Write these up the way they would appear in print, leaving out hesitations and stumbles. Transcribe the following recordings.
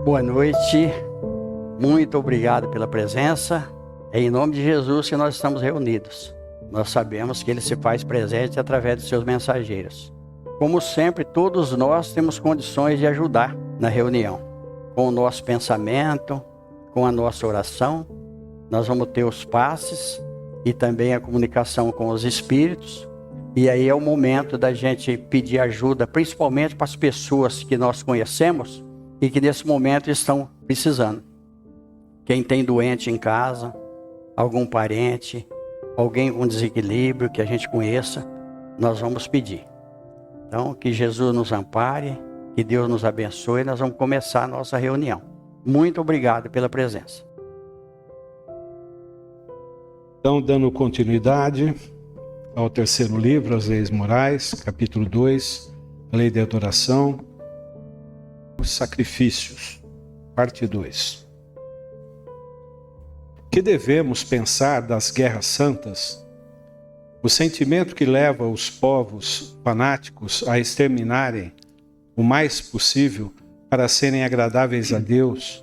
Boa noite, muito obrigado pela presença. É em nome de Jesus que nós estamos reunidos. Nós sabemos que Ele se faz presente através dos seus mensageiros. Como sempre, todos nós temos condições de ajudar na reunião. Com o nosso pensamento, com a nossa oração, nós vamos ter os passes e também a comunicação com os espíritos. E aí é o momento da gente pedir ajuda, principalmente para as pessoas que nós conhecemos e que nesse momento estão precisando. Quem tem doente em casa, algum parente, alguém com desequilíbrio que a gente conheça, nós vamos pedir. Então, que Jesus nos ampare, que Deus nos abençoe, nós vamos começar a nossa reunião. Muito obrigado pela presença. Então, dando continuidade ao terceiro livro, as Leis Morais, capítulo 2, a Lei de Adoração, os Sacrifícios, parte 2. Que devemos pensar das guerras santas? O sentimento que leva os povos fanáticos a exterminarem o mais possível para serem agradáveis a Deus,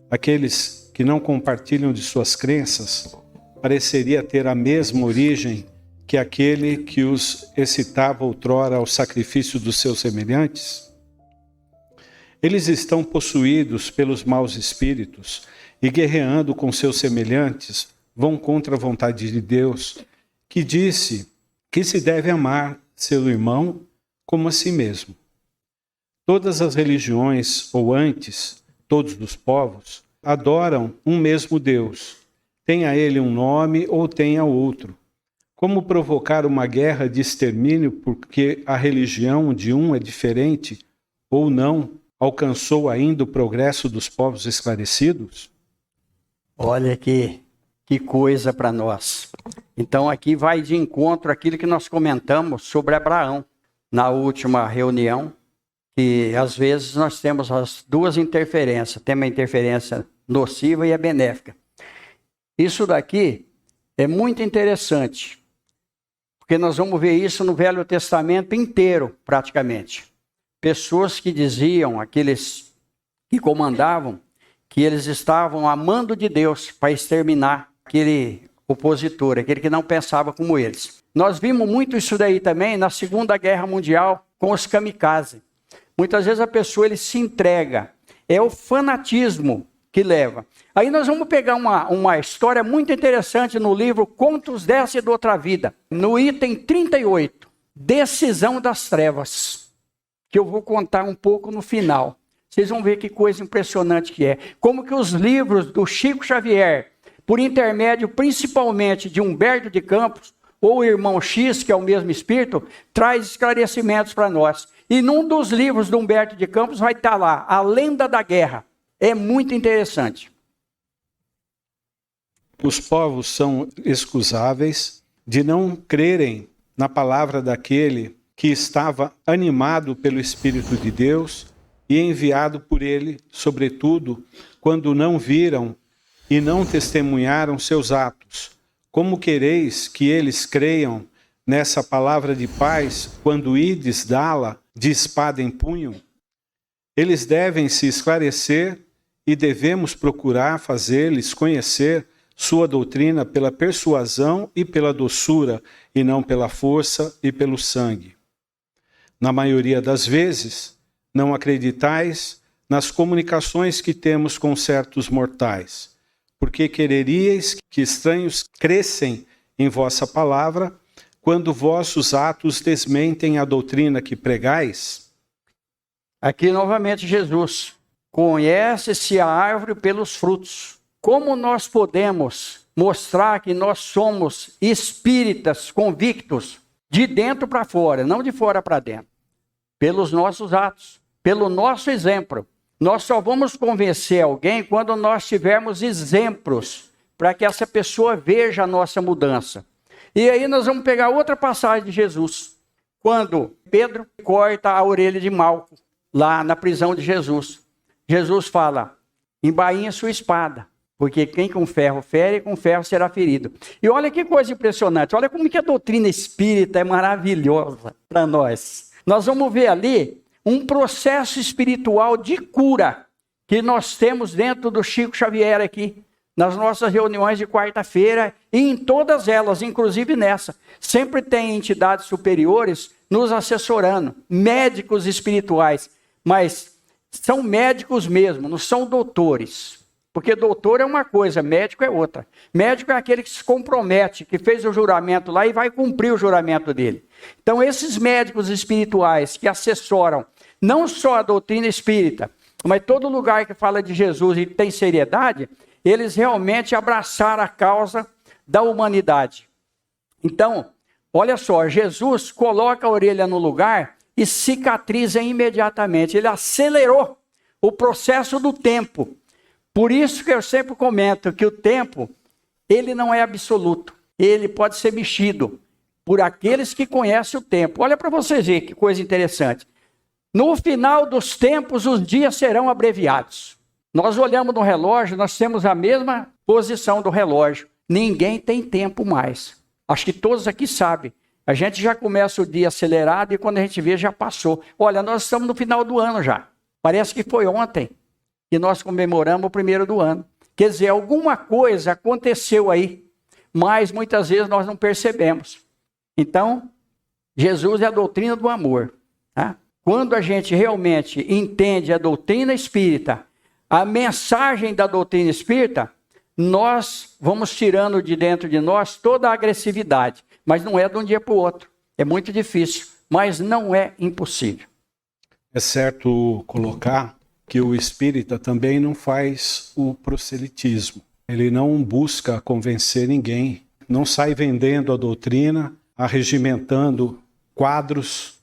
aqueles que não compartilham de suas crenças, pareceria ter a mesma origem que aquele que os excitava outrora ao sacrifício dos seus semelhantes? Eles estão possuídos pelos maus espíritos e, guerreando com seus semelhantes, vão contra a vontade de Deus, que disse que se deve amar seu irmão como a si mesmo. Todas as religiões, ou antes, todos os povos, adoram um mesmo Deus, tenha ele um nome ou tenha outro. Como provocar uma guerra de extermínio porque a religião de um é diferente ou não alcançou ainda o progresso dos povos esclarecidos? Olha que coisa para nós. Então aqui vai de encontro àquilo que nós comentamos sobre Abraão na última reunião, que às vezes nós temos as duas interferências, temos a interferência nociva e a benéfica. Isso daqui é muito interessante, porque nós vamos ver isso no Velho Testamento inteiro, praticamente. Pessoas que diziam, aqueles que comandavam, que eles estavam amando de Deus para exterminar aquele opositor, aquele que não pensava como eles. Nós vimos muito isso daí também na Segunda Guerra Mundial, com os kamikaze. Muitas vezes a pessoa ele se entrega, é o fanatismo que leva. Aí nós vamos pegar uma história muito interessante no livro Contos dessa e de Outra Vida, no item 38, Decisão das Trevas, que eu vou contar um pouco no final. Vocês vão ver que coisa impressionante que é. Como que os livros do Chico Xavier, por intermédio principalmente de Humberto de Campos, ou o irmão X, que é o mesmo espírito, traz esclarecimentos para nós. E num dos livros do Humberto de Campos vai estar lá, A Lenda da Guerra. É muito interessante. Os povos são excusáveis de não crerem na palavra daquele que estava animado pelo Espírito de Deus e enviado por ele, sobretudo, quando não viram e não testemunharam seus atos. Como quereis que eles creiam nessa palavra de paz, quando ides dá-la de espada em punho? Eles devem se esclarecer e devemos procurar fazer-lhes conhecer sua doutrina pela persuasão e pela doçura, e não pela força e pelo sangue. Na maioria das vezes, não acreditais nas comunicações que temos com certos mortais, porque quereríeis que estranhos crescem em vossa palavra, quando vossos atos desmentem a doutrina que pregais? Aqui novamente Jesus, conhece-se a árvore pelos frutos. Como nós podemos mostrar que nós somos espíritas convictos de dentro para fora, não de fora para dentro? Pelos nossos atos, pelo nosso exemplo. Nós só vamos convencer alguém quando nós tivermos exemplos para que essa pessoa veja a nossa mudança. E aí nós vamos pegar outra passagem de Jesus, quando Pedro corta a orelha de Malco, lá na prisão de Jesus. Jesus fala, embainha sua espada, porque quem com ferro fere, com ferro será ferido. E olha que coisa impressionante, olha como que a doutrina espírita é maravilhosa para nós. Nós vamos ver ali um processo espiritual de cura que nós temos dentro do Chico Xavier aqui, nas nossas reuniões de quarta-feira e em todas elas, inclusive nessa. Sempre tem entidades superiores nos assessorando, médicos espirituais, mas são médicos mesmo, não são doutores. Porque doutor é uma coisa, médico é outra. Médico é aquele que se compromete, que fez o juramento lá e vai cumprir o juramento dele. Então esses médicos espirituais que assessoram não só a doutrina espírita, mas todo lugar que fala de Jesus e tem seriedade, eles realmente abraçaram a causa da humanidade. Então, olha só, Jesus coloca a orelha no lugar e cicatriza imediatamente. Ele acelerou o processo do tempo. Por isso que eu sempre comento que o tempo, ele não é absoluto. Ele pode ser mexido por aqueles que conhecem o tempo. Olha para vocês verem que coisa interessante. No final dos tempos, os dias serão abreviados. Nós olhamos no relógio, nós temos a mesma posição do relógio. Ninguém tem tempo mais. Acho que todos aqui sabem. A gente já começa o dia acelerado e quando a gente vê já passou. Olha, nós estamos no final do ano já. Parece que foi ontem que nós comemoramos o primeiro do ano. Quer dizer, alguma coisa aconteceu aí, mas muitas vezes nós não percebemos. Então, Jesus é a doutrina do amor. Tá? Quando a gente realmente entende a doutrina espírita, a mensagem da doutrina espírita, nós vamos tirando de dentro de nós toda a agressividade. Mas não é de um dia para o outro. É muito difícil, mas não é impossível. É certo colocar que o espírita também não faz o proselitismo. Ele não busca convencer ninguém, não sai vendendo a doutrina, arregimentando quadros.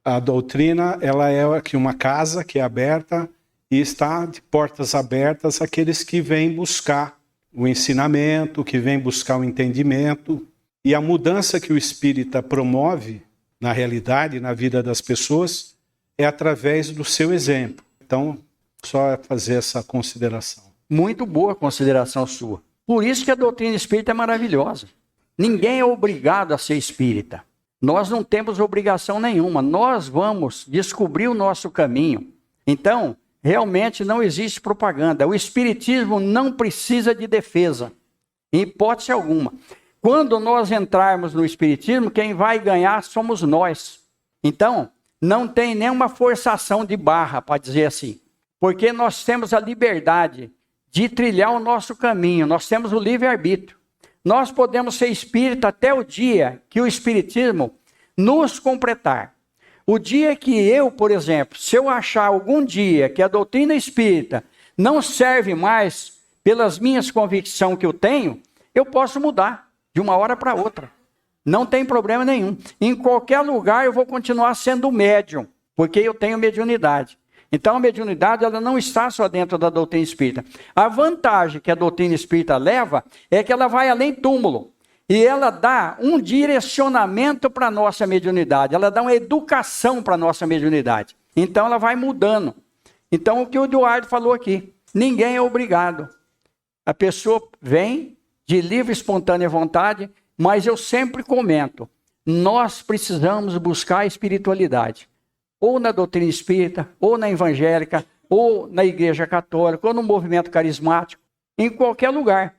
A doutrina, ela é aqui uma casa que é aberta e está de portas abertas àqueles que vêm buscar o ensinamento, que vêm buscar o entendimento. E a mudança que o espírita promove na realidade, na vida das pessoas, é através do seu exemplo. Então, só fazer essa consideração. Muito boa consideração sua. Por isso que a doutrina espírita é maravilhosa. Ninguém é obrigado a ser espírita. Nós não temos obrigação nenhuma. Nós vamos descobrir o nosso caminho. Então, realmente não existe propaganda. O espiritismo não precisa de defesa, em hipótese alguma. Quando nós entrarmos no espiritismo, quem vai ganhar somos nós. Então, não tem nenhuma forçação de barra, para dizer assim. Porque nós temos a liberdade de trilhar o nosso caminho. Nós temos o livre-arbítrio. Nós podemos ser espírita até o dia que o espiritismo nos completar. O dia que eu, por exemplo, se eu achar algum dia que a doutrina espírita não serve mais pelas minhas convicções que eu tenho, eu posso mudar de uma hora para outra. Não tem problema nenhum. Em qualquer lugar eu vou continuar sendo médium, porque eu tenho mediunidade. Então a mediunidade ela não está só dentro da doutrina espírita. A vantagem que a doutrina espírita leva é que ela vai além túmulo. E ela dá um direcionamento para a nossa mediunidade. Ela dá uma educação para a nossa mediunidade. Então ela vai mudando. Então o que o Eduardo falou aqui. Ninguém é obrigado. A pessoa vem de livre e espontânea vontade, mas eu sempre comento. Nós precisamos buscar a espiritualidade. Ou na doutrina espírita, ou na evangélica, ou na igreja católica, ou no movimento carismático. Em qualquer lugar.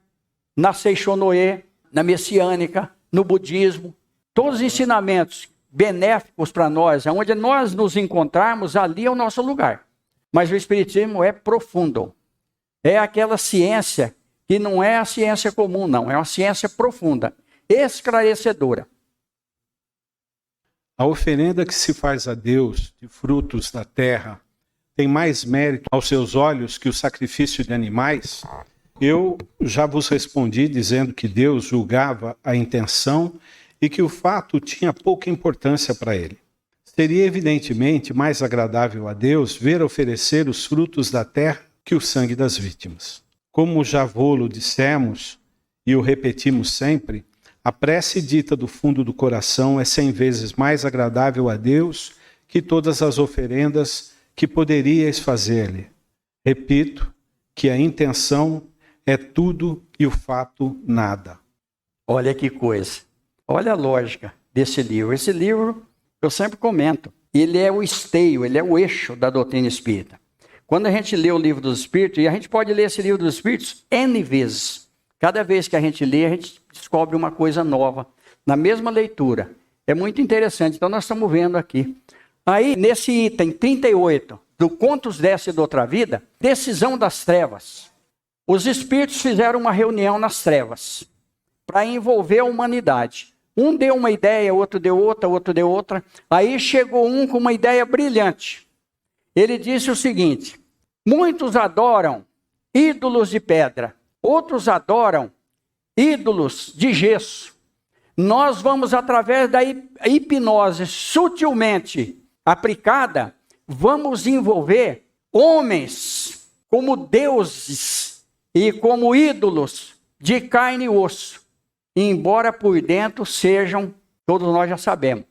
Na Seixonoye, na messiânica, no budismo, todos os ensinamentos benéficos para nós, onde nós nos encontrarmos, ali é o nosso lugar. Mas o espiritismo é profundo. É aquela ciência que não é a ciência comum, não. É uma ciência profunda, esclarecedora. A oferenda que se faz a Deus de frutos da terra tem mais mérito aos seus olhos que o sacrifício de animais? Eu já vos respondi dizendo que Deus julgava a intenção e que o fato tinha pouca importância para ele. Seria evidentemente mais agradável a Deus ver oferecer os frutos da terra que o sangue das vítimas. Como já vô-lo dissemos e o repetimos sempre, a prece dita do fundo do coração é 100 vezes mais agradável a Deus que todas as oferendas que poderíeis fazer-lhe. Repito que a intenção é tudo e o fato nada. Olha que coisa. Olha a lógica desse livro. Esse livro, eu sempre comento, ele é o esteio, ele é o eixo da doutrina espírita. Quando a gente lê o livro dos Espíritos, e a gente pode ler esse livro dos Espíritos N vezes. Cada vez que a gente lê, a gente descobre uma coisa nova. Na mesma leitura. É muito interessante. Então, nós estamos vendo aqui. Aí, nesse item 38, do Contos dessa e da Outra Vida, decisão das trevas. Os Espíritos fizeram uma reunião nas trevas para envolver a humanidade. Um deu uma ideia, outro deu outra, outro deu outra. Aí chegou um com uma ideia brilhante. Ele disse o seguinte: muitos adoram ídolos de pedra, outros adoram ídolos de gesso. Nós vamos, através da hipnose sutilmente aplicada, vamos envolver homens como deuses e como ídolos de carne e osso. Embora por dentro sejam, todos nós já sabemos,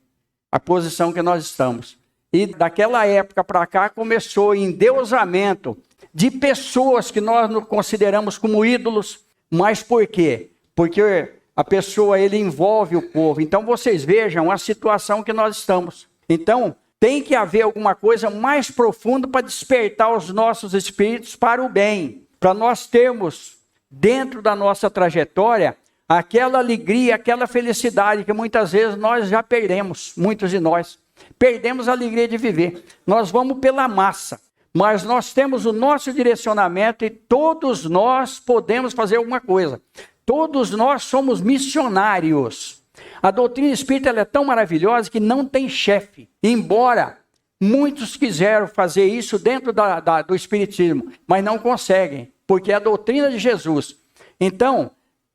a posição que nós estamos. E daquela época para cá começou o endeusamento de pessoas que nós não consideramos como ídolos. Mas por quê? Porque a pessoa, ele envolve o povo. Então vocês vejam a situação que nós estamos. Então tem que haver alguma coisa mais profunda para despertar os nossos espíritos para o bem. Para nós termos dentro da nossa trajetória aquela alegria, aquela felicidade que muitas vezes nós já perdemos, muitos de nós. Perdemos a alegria de viver. Nós vamos pela massa, mas nós temos o nosso direcionamento e todos nós podemos fazer alguma coisa. Todos nós somos missionários. A doutrina espírita ela é tão maravilhosa que não tem chefe. Embora muitos quiseram fazer isso dentro do espiritismo, mas não conseguem, porque é a doutrina de Jesus. Então,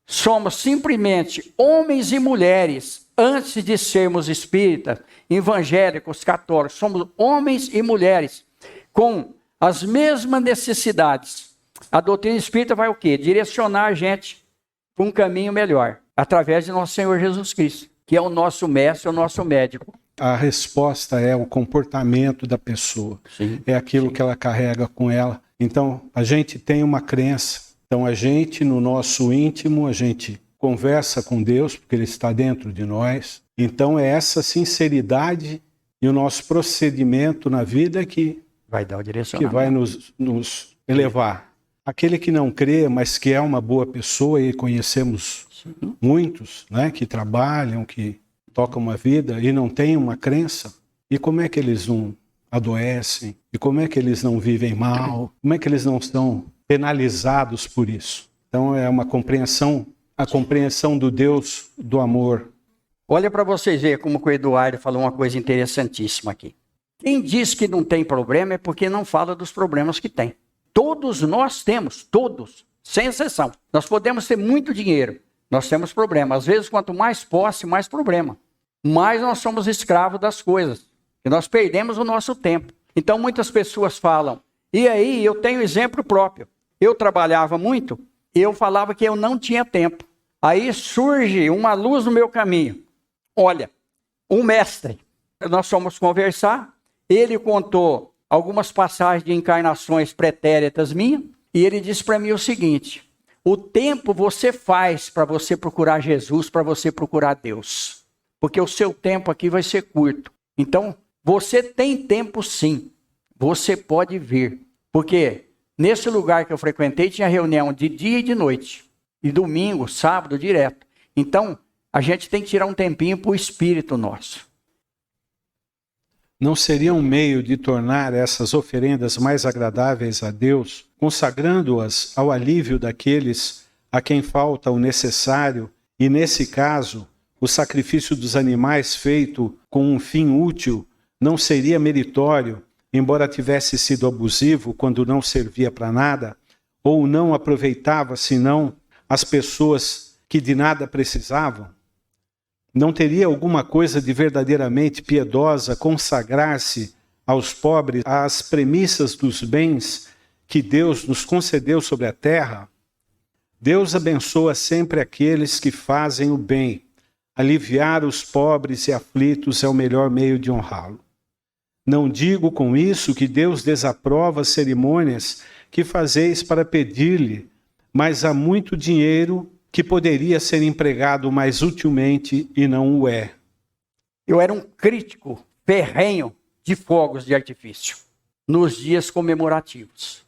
somos simplesmente homens e mulheres, antes de sermos espíritas, evangélicos, católicos, somos homens e mulheres com as mesmas necessidades. A doutrina espírita vai o quê? Direcionar a gente para um caminho melhor, através de nosso Senhor Jesus Cristo, que é o nosso mestre, o nosso médico. A resposta é o comportamento da pessoa. Sim, é aquilo que ela carrega com ela. Então, a gente tem uma crença. Então, a gente, no nosso íntimo, a gente conversa com Deus, porque Ele está dentro de nós. Então, é essa sinceridade e o nosso procedimento na vida que vai dar o direcionamento, que vai nos elevar. Aquele que não crê, mas que é uma boa pessoa, e conhecemos muitos, né, que trabalham, que tocam uma vida e não têm uma crença. E como é que eles não adoecem? E como é que eles não vivem mal? Como é que eles não estão penalizados por isso? Então é uma compreensão, a compreensão do Deus do amor. Olha para vocês verem como o Eduardo falou uma coisa interessantíssima aqui. Quem diz que não tem problema é porque não fala dos problemas que tem. Todos nós temos, todos, sem exceção. Nós podemos ter muito dinheiro, nós temos problema. Às vezes, quanto mais posse, mais problema. Mas nós somos escravos das coisas. E nós perdemos o nosso tempo. Então, muitas pessoas falam, e aí eu tenho exemplo próprio. Eu trabalhava muito e eu falava que eu não tinha tempo. Aí surge uma luz no meu caminho. Olha, um mestre, nós fomos conversar, ele contou algumas passagens de encarnações pretéritas minhas, e ele disse para mim o seguinte: o tempo você faz para você procurar Jesus, para você procurar Deus. Porque o seu tempo aqui vai ser curto. Então, você tem tempo sim. Você pode vir. Porque nesse lugar que eu frequentei tinha reunião de dia e de noite. E domingo, sábado, direto. Então, a gente tem que tirar um tempinho para o espírito nosso. Não seria um meio de tornar essas oferendas mais agradáveis a Deus, consagrando-as ao alívio daqueles a quem falta o necessário, e nesse caso, o sacrifício dos animais feito com um fim útil não seria meritório, embora tivesse sido abusivo quando não servia para nada, ou não aproveitava senão as pessoas que de nada precisavam? Não teria alguma coisa de verdadeiramente piedosa consagrar-se aos pobres às premissas dos bens que Deus nos concedeu sobre a terra? Deus abençoa sempre aqueles que fazem o bem. Aliviar os pobres e aflitos é o melhor meio de honrá-lo. Não digo com isso que Deus desaprova as cerimônias que fazeis para pedir-lhe, mas há muito dinheiro que poderia ser empregado mais utilmente e não o é. Eu era um crítico ferrenho de fogos de artifício. nos dias comemorativos.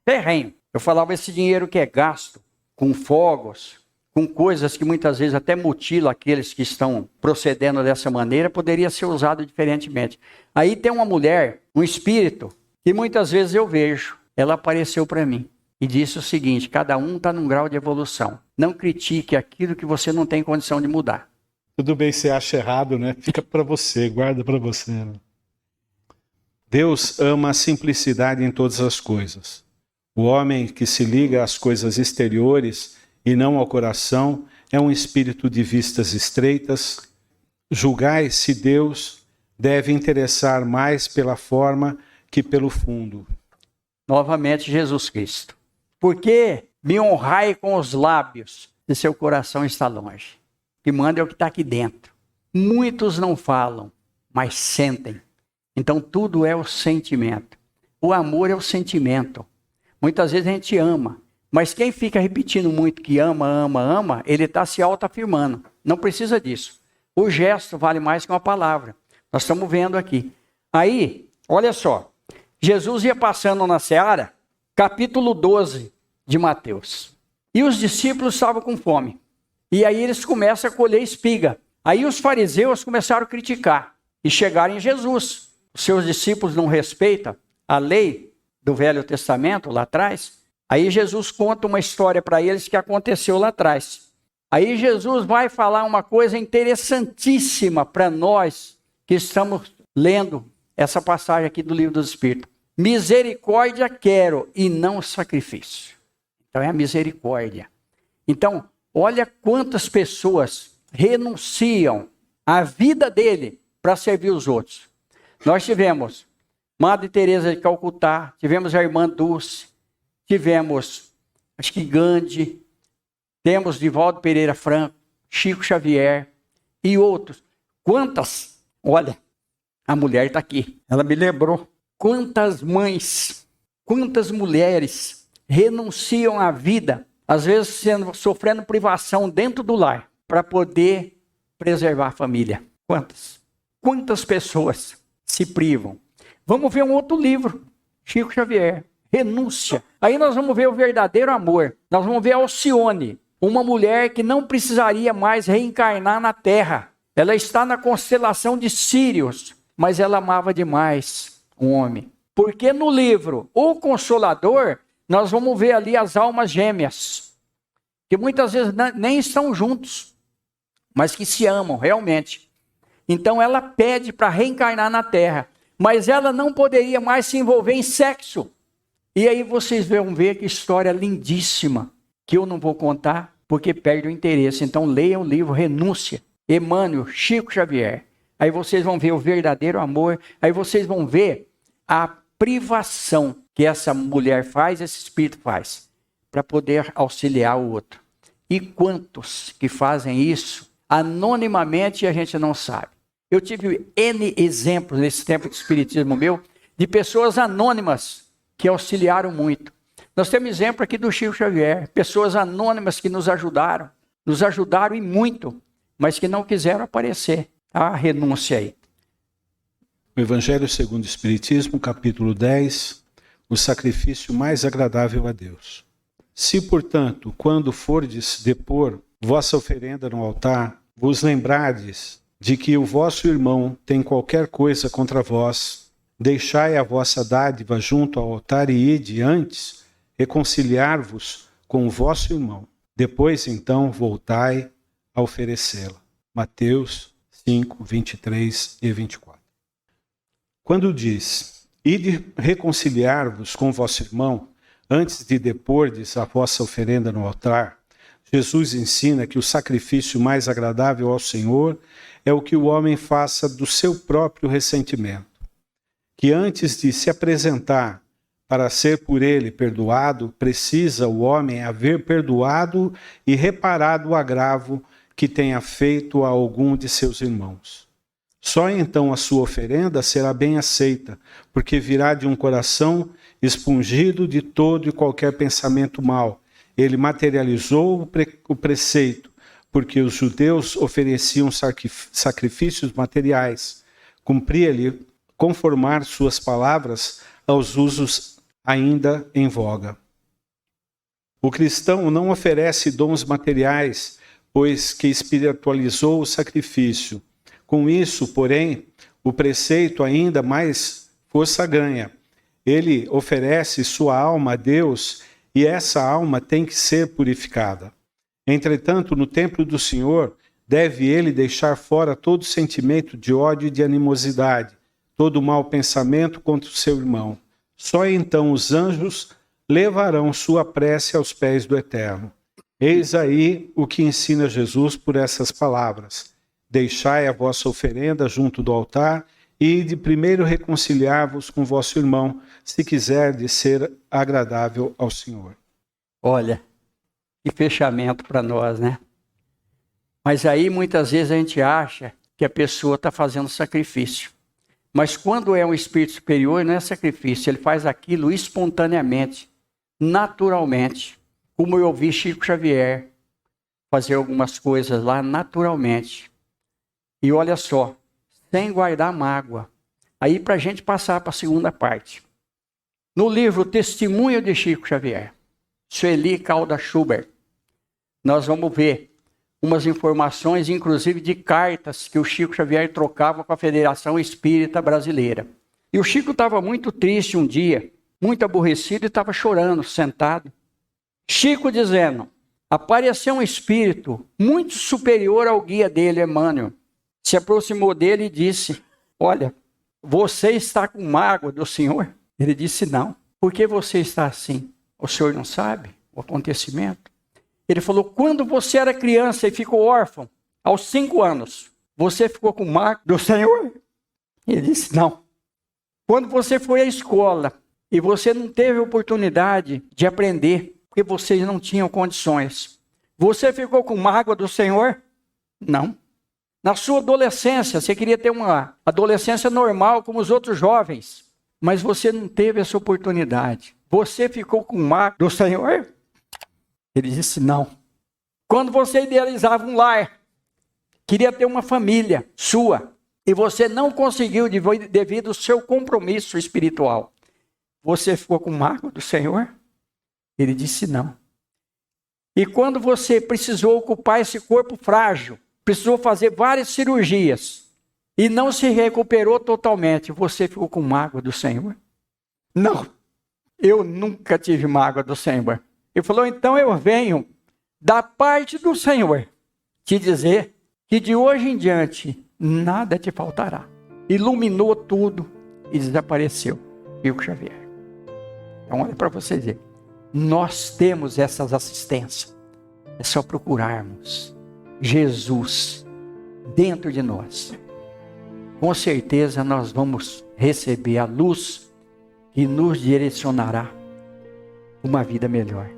Ferrenho. Eu falava, esse dinheiro que é gasto com fogos, com coisas que muitas vezes até mutila aqueles que estão procedendo dessa maneira, poderia ser usado diferentemente. Aí tem uma mulher, um espírito, que muitas vezes eu vejo, ela apareceu para mim e disse o seguinte: cada um está num grau de evolução. Não critique aquilo que você não tem condição de mudar. Tudo bem, você acha errado, né? Fica para você, guarda para você. Né? Deus ama a simplicidade em todas as coisas. O homem que se liga às coisas exteriores e não ao coração é um espírito de vistas estreitas. Julgai se Deus deve interessar mais pela forma que pelo fundo. Novamente, Jesus Cristo. Porque me honrai com os lábios, se seu coração está longe. O que manda é o que está aqui dentro. Muitos não falam, mas sentem. Então tudo é o sentimento. O amor é o sentimento. Muitas vezes a gente ama, mas quem fica repetindo muito que ama, ama, ama, ele está se autoafirmando. Não precisa disso. O gesto vale mais que uma palavra. Nós estamos vendo aqui. Aí, olha só. Jesus ia passando na seara, capítulo 12 de Mateus. E os discípulos estavam com fome. E aí eles começam a colher espiga. Aí os fariseus começaram a criticar e chegaram em Jesus. Os seus discípulos não respeitam a lei do Velho Testamento lá atrás. Aí Jesus conta uma história para eles que aconteceu lá atrás. Aí Jesus vai falar uma coisa interessantíssima para nós que estamos lendo essa passagem aqui do Livro dos Espíritos. Misericórdia quero e não sacrifício. Então é a misericórdia. Então, olha quantas pessoas renunciam à vida dele para servir os outros. Nós tivemos Madre Teresa de Calcutá, tivemos a irmã Dulce, tivemos, acho que Gandhi, temos Divaldo Pereira Franco, Chico Xavier e outros. Quantas? Olha, a mulher está aqui. Ela me lembrou. Quantas mães, quantas mulheres renunciam à vida, às vezes sofrendo privação dentro do lar, para poder preservar a família. Quantas? Quantas pessoas se privam? Vamos ver um outro livro, Chico Xavier, Renúncia. Aí nós vamos ver o verdadeiro amor. Nós vamos ver Alcione, uma mulher que não precisaria mais reencarnar na Terra. Ela está na constelação de Sírios, mas ela amava demais um homem. Porque no livro O Consolador, nós vamos ver ali as almas gêmeas, que muitas vezes nem estão juntos, mas que se amam realmente. Então ela pede para reencarnar na Terra, mas ela não poderia mais se envolver em sexo. E aí vocês vão ver que história lindíssima, que eu não vou contar, porque perde o interesse. Então leiam o livro Renúncia, Emmanuel, Chico Xavier. Aí vocês vão ver o verdadeiro amor, aí vocês vão ver a privação que essa mulher faz, esse espírito faz, para poder auxiliar o outro. E quantos que fazem isso anonimamente e a gente não sabe? Eu tive N exemplos nesse tempo de espiritismo meu, de pessoas anônimas que auxiliaram muito. Nós temos exemplo aqui do Chico Xavier, pessoas anônimas que nos ajudaram e muito, mas que não quiseram aparecer. A renúncia aí. O Evangelho segundo o Espiritismo, capítulo 10, o sacrifício mais agradável a Deus. Se, portanto, quando fordes depor vossa oferenda no altar, vos lembrardes de que o vosso irmão tem qualquer coisa contra vós, deixai a vossa dádiva junto ao altar e ide antes reconciliar-vos com o vosso irmão. Depois, então, voltai a oferecê-la. Mateus 5, 23 e 24. Quando diz, ide reconciliar-vos com vosso irmão, antes de depordes a vossa oferenda no altar, Jesus ensina que o sacrifício mais agradável ao Senhor é o que o homem faça do seu próprio ressentimento. Que antes de se apresentar para ser por ele perdoado, precisa o homem haver perdoado e reparado o agravo que tenha feito a algum de seus irmãos. Só então a sua oferenda será bem aceita, porque virá de um coração expungido de todo e qualquer pensamento mau. Ele materializou o preceito, porque os judeus ofereciam sacrifícios materiais. Cumpria-lhe conformar suas palavras aos usos ainda em voga. O cristão não oferece dons materiais, pois que espiritualizou o sacrifício. Com isso, porém, o preceito ainda mais força ganha. Ele oferece sua alma a Deus e essa alma tem que ser purificada. Entretanto, no templo do Senhor, deve ele deixar fora todo sentimento de ódio e de animosidade, todo mau pensamento contra o seu irmão. Só então os anjos levarão sua prece aos pés do Eterno. Eis aí o que ensina Jesus por essas palavras. Deixai a vossa oferenda junto do altar e de primeiro reconciliar-vos com vosso irmão, se quiserdes ser agradável ao Senhor. Olha, que fechamento para nós, né? Mas aí muitas vezes a gente acha que a pessoa está fazendo sacrifício. Mas quando é um espírito superior, não é sacrifício, ele faz aquilo espontaneamente, naturalmente. Como eu ouvi Chico Xavier fazer algumas coisas lá naturalmente. E olha só, sem guardar mágoa. Aí para a gente passar para a segunda parte. No livro Testemunho de Chico Xavier, Sueli Caldas Schubert, nós vamos ver umas informações, inclusive de cartas que o Chico Xavier trocava com a Federação Espírita Brasileira. E o Chico estava muito triste um dia, muito aborrecido e estava chorando, sentado. Chico dizendo, apareceu um espírito muito superior ao guia dele, Emmanuel. Se aproximou dele e disse, olha, você está com mágoa do Senhor? Ele disse, não. Por que você está assim? O senhor não sabe o acontecimento? Ele falou, quando você era criança e ficou órfão, aos 5 anos, você ficou com mágoa do Senhor? Ele disse, não. Quando você foi à escola e você não teve oportunidade de aprender, porque vocês não tinham condições, você ficou com mágoa do Senhor? Não. Na sua adolescência, você queria ter uma adolescência normal como os outros jovens, mas você não teve essa oportunidade. Você ficou com mágoa do Senhor? Ele disse não. Quando você idealizava um lar, queria ter uma família sua, e você não conseguiu devido ao seu compromisso espiritual, você ficou com mágoa do Senhor? Ele disse não. E quando você precisou ocupar esse corpo frágil, precisou fazer várias cirurgias, e não se recuperou totalmente, você ficou com mágoa do Senhor? Não, eu nunca tive mágoa do Senhor. Ele falou, então eu venho da parte do Senhor te dizer que de hoje em diante nada te faltará. Iluminou tudo e desapareceu. Chico Xavier. Então olha para vocês verem. Nós temos essas assistências. É só procurarmos Jesus dentro de nós. Com certeza nós vamos receber a luz que nos direcionará uma vida melhor.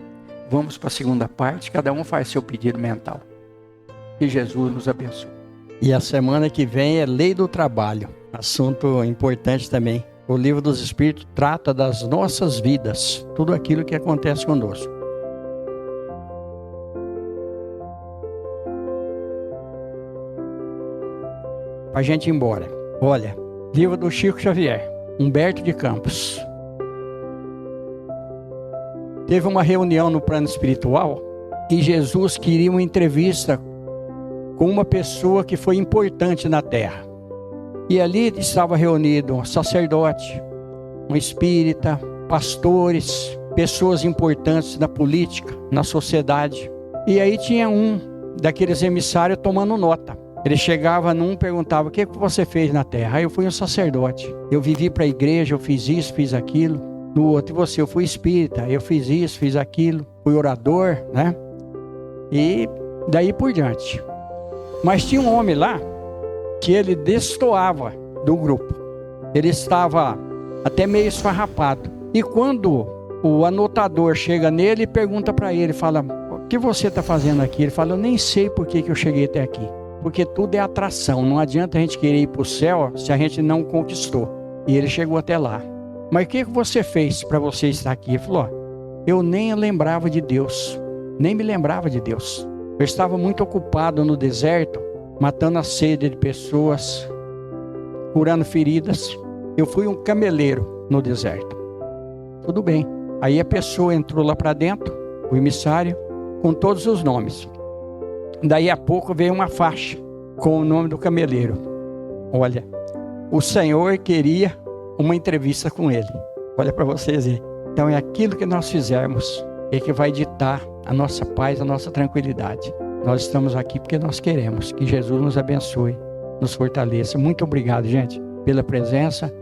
Vamos para a segunda parte, cada um faz seu pedido mental. Que Jesus nos abençoe. E a semana que vem é Lei do Trabalho, assunto importante também. O Livro dos Espíritos trata das nossas vidas, tudo aquilo que acontece conosco. Para a gente ir embora. Olha, livro do Chico Xavier, Humberto de Campos. Teve uma reunião no plano espiritual e Jesus queria uma entrevista com uma pessoa que foi importante na terra. E ali estava reunido um sacerdote, um espírita, pastores, pessoas importantes na política, na sociedade. E aí tinha um daqueles emissários tomando nota. Ele chegava num e perguntava, o que você fez na terra? Aí eu fui um sacerdote. Eu vivi para a igreja, eu fiz isso, fiz aquilo. No outro, e você? Eu fui espírita, eu fiz isso, fiz aquilo. Fui orador, né? E daí por diante. Mas tinha um homem lá que ele destoava do grupo. Ele estava até meio esfarrapado. E quando o anotador chega nele e pergunta para ele, fala, o que você está fazendo aqui? Ele fala, eu nem sei por que eu cheguei até aqui. Porque tudo é atração, não adianta a gente querer ir para o céu se a gente não conquistou. E ele chegou até lá. Mas o que você fez para você estar aqui? Ele falou, eu nem lembrava de Deus, nem me lembrava de Deus. Eu estava muito ocupado no deserto, matando a sede de pessoas, curando feridas. Eu fui um cameleiro no deserto. tudo bem. Aí a pessoa entrou lá para dentro, o emissário, com todos os nomes. Daí a pouco veio uma faixa com o nome do cameleiro. Olha, o Senhor queria uma entrevista com ele. Olha para vocês aí. Então é aquilo que nós fizermos é que vai ditar a nossa paz, a nossa tranquilidade. Nós estamos aqui porque nós queremos que Jesus nos abençoe, nos fortaleça. Muito obrigado, gente, pela presença.